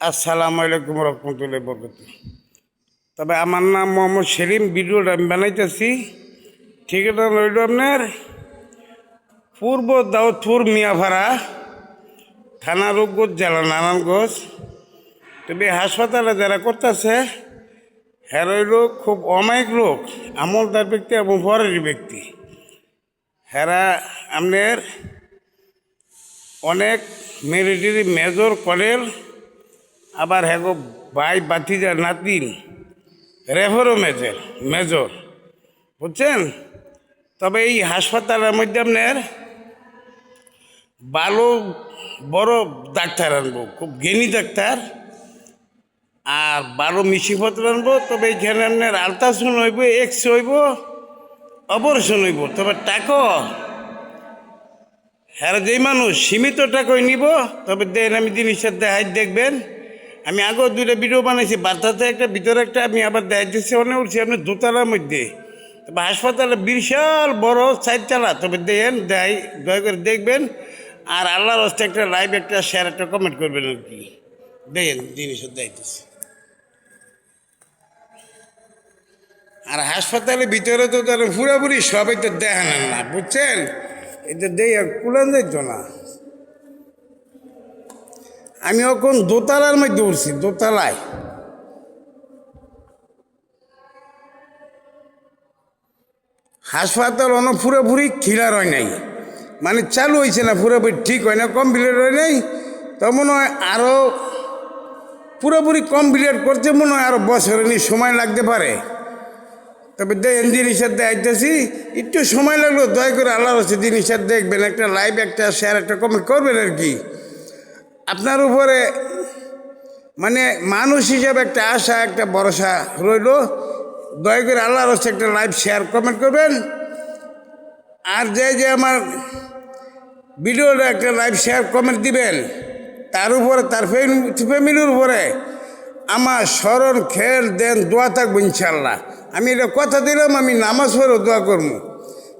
আসসালামু আলাইকুম রহমতুল্লাহ বরকত। তবে আমার নাম মোহাম্মদ সেলিম, ভিডিওটা আমি বানাইতেছি। ঠিকানা রইল আপনার পূর্ব দাউদপুর মিয়াপাড়া, থানা রূপগঞ্জ, জেলা নারায়ণগঞ্জ। তবে হাসপাতালে যারা করতেছে হ্যাঁ রইল খুব অমায়িক লোক, আমলদার ব্যক্তি এবং ফরেরি ব্যক্তি। হেরা আপনার অনেক মিলিটারি মেজর করেল, আবার হ্যাঁ ভাই বাতিজার নাতিন রেফারও মেজর বুঝছেন। তবে এই হাসপাতালের মধ্যে আপনার ভালো বড় ডাক্তার আনবো, খুব জ্ঞানী ডাক্তার, আর ভালো মিশিপত্র আনবো। তবে এইখানে আপনার আলট্রাসাউন্ড হইব, এক্স হইব, অপারেশন হইব। তবে টাকা হ্যাঁ যেই মানুষ সীমিত টাকাই নিব। তবে দেন আমি জিনিসের দেখাই দেখবেন। আমি আগেও দুইটা ভিডিও বানাইছি, বার্তাতে একটা ভিতরে একটা, আমি আবার দেখাইতেছি অনেক উঠছি আপনি দোতলার মধ্যে। তবে হাসপাতালে বিশাল বড় চারতলা। তবে দেখেন দেয়, দয়া করে দেখবেন। আর আল্লাহর হস্তে একটা লাইভ, একটা শেয়ার, একটা কমেন্ট করবেন আর কি। দেখেন জিনিসের দেখাইতেছি। আর হাসপাতালের ভিতরে তো তার পুরোপুরি সবাই তো দেখান না, বুঝছেন। এটা দেখে কুলান যাইতো না। আমি এখন দোতলার মধ্যে উঠছি, দোতলায়। হাসপাতাল অনেক পুরোপুরি ক্লিয়ার হয় নাই, মানে চালু হয়েছে না, পুরোপুরি ঠিক হয় না, কমপ্লিট হয় নাই। তো মনে হয় আরও পুরোপুরি কমপ্লিট করতে মনে হয় আরও বছরের সময় লাগতে পারে। তবে দেখেন জিনিসের দেখাইতেছি, একটু সময় লাগলো, দয়া করে আল্লাহর হচ্ছে জিনিসের দেখবেন, একটা লাইভ, একটা শেয়ার, একটা কমেন্ট করবেন আর কি। আপনার উপরে মানে মানুষ হিসাবে একটা আশা, একটা ভরসা রইল। দয়া করে আল্লাহর হচ্ছে একটা লাইভ, শেয়ার, কমেন্ট করবেন। আর যে আমার ভিডিওটা একটা লাইভ, শেয়ার, কমেন্ট দিবেন, তার উপরে, তার ফ্যামিলির উপরে আমার স্মরণ, খেল দেন, দোয়া থাকবো ইনশাল্লাহ। আমি এটা কথা দিলাম, আমি নামাজ পড়েও দোয়া করবো।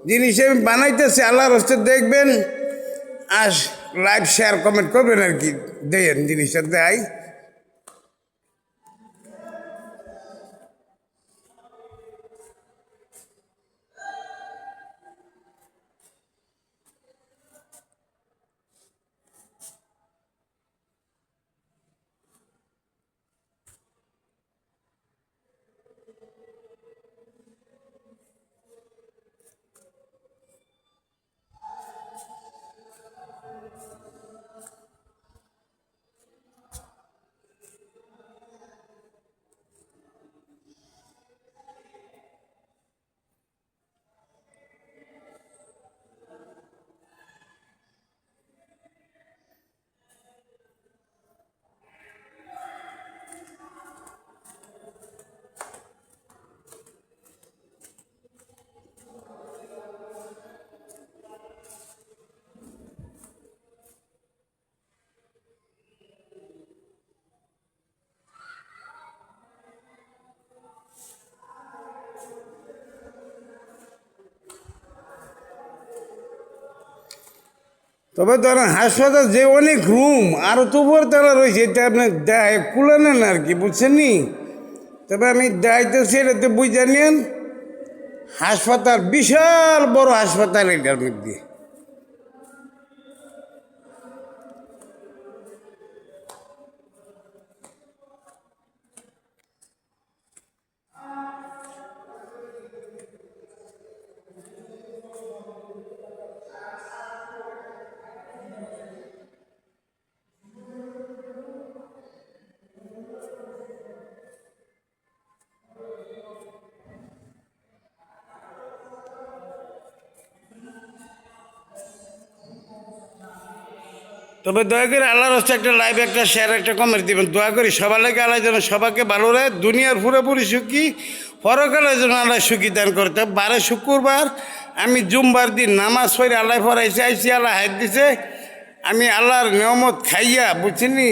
জিনিস আমি বানাইতেছি, আল্লাহর হস্তে দেখবেন, আর লাইভ, শেয়ার, কমেন্ট করবেন আর কি। দেখেন জিনিসটা দেয়। তবে ধরেন হাসপাতাল যে অনেক রুম, আরও তো উপর তালা রয়েছে, এটা আপনার দেয় কুলে নেন আর কি, বুঝছেন নি। তবে আমি দেখাইতেছি, এটাতে বুঝে নেন। হাসপাতাল বিশাল বড় হাসপাতাল এটার মধ্যে। তবে দয়া করে আল্লাহর হচ্ছে একটা লাইভ, একটা শেয়ার, একটা কমেন্ট দিবেন। দয়া করি সবার লাগে আল্লাহ যেন সবাইকে ভালো রাখে, দুনিয়ার পুরোপুরি সুখী, পরকালের জন্য আল্লাহ সুখী দান করতে। 12 শুক্রবার আমি জুমবার দিন নামাজ পড়ে আল্লাহ পড়াইছে, আইসি, আল্লাহ হাত দিছে, আমি আল্লাহর নিয়ামত খাইয়া, বুঝছিনি।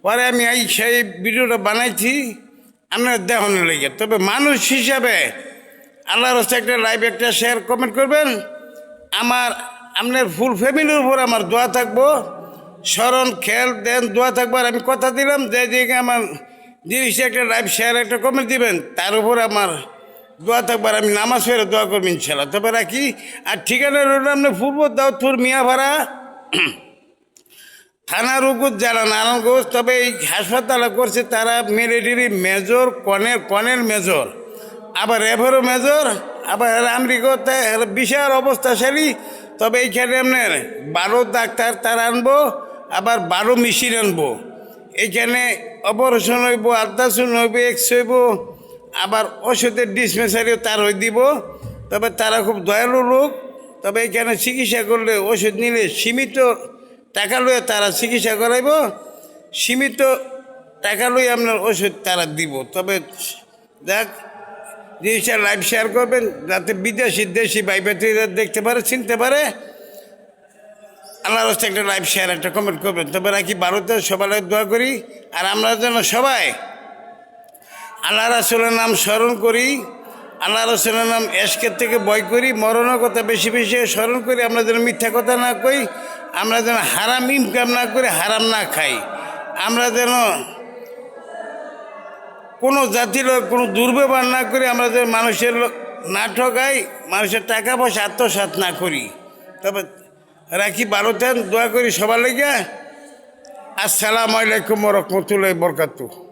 পরে আমি এই সেই ভিডিওটা বানাইছি আপনার দেখানোর লেগে। তবে মানুষ হিসাবে আল্লাহর হচ্ছে একটা লাইভ, একটা শেয়ার, কমেন্ট করবেন। আপনার ফুল ফ্যামিলির উপর আমার দোয়া থাকবো। স্মরণ খেয়াল দেন দোয়া থাকবার আমি কথা দিলাম যে যে আমার জিনিসটা একটা লাইভ শেয়ার একটা কমেন্ট দিবেন তার উপর আমার দোয়া থাকবার আমি নামাজ ফেরে দোয়া করবো ইনশাল্লাহ। তবে রাখি আর ঠিকানা রইল আপনার পূর্ব দাউদপুর মিয়াভাড়া থানা রুকুত জেলা নারায়ণগঞ্জ। তবে এই হাসপাতালে করছে তারা মিলিটারি মেজর কনের মেজর, আবার রেভারও মেজর, আবার আমেরিকাতে বিশাল অবস্থাশালী। তবে এইখানে আপনার 12 ডাক্তার তারা আনবো, আবার 12 মেশিন আনবো। এইখানে অপারেশন হইব, আলট্রাসাউন্ড হইব, এক্স হইব, আবার ওষুধের ডিসপেন্সারিও তার হয়ে দিব। তবে তারা খুব দয়ালু লোক। তবে এখানে চিকিৎসা করলে ওষুধ নিলে সীমিত টাকা লইয়া তারা চিকিৎসা করাইব, সীমিত টাকা লইয়া আপনার ওষুধ তারা দিব। তবে যাক জিনিসটা লাইভ শেয়ার করবেন যাতে বিদেশি দেশি ভাইবাতিরা দেখতে পারে চিনতে পারে। আল্লাহর রাস্তায় একটা লাইভ শেয়ার একটা কমেন্ট করবেন। তবে রাখি ভারতে সবাই দোয়া করি আর আমরা যেন সবাই আল্লাহ রাসূলের নাম স্মরণ করি, আল্লাহ রাসূলের নাম এশকের থেকে ভয় করি, মরণের কথা বেশি বেশি স্মরণ করি। আমরা যেন মিথ্যা কথা না কই, আমরা যেন হারাম ইনকাম না করি, হারাম না খাই, আমরা যেন কোনো জাতির কোনো দুর্ব্যবহার না করি, আমরা যেন মানুষের না ঠকাই, মানুষের টাকা পয়সা আত্মসাৎ না করি। তবে রাখি ভারতের দোয়া করি সবার লেগে। আসসালামু আলাইকুম ওয়া রাহমাতুল্লাহি ওয়া বারাকাতুহু।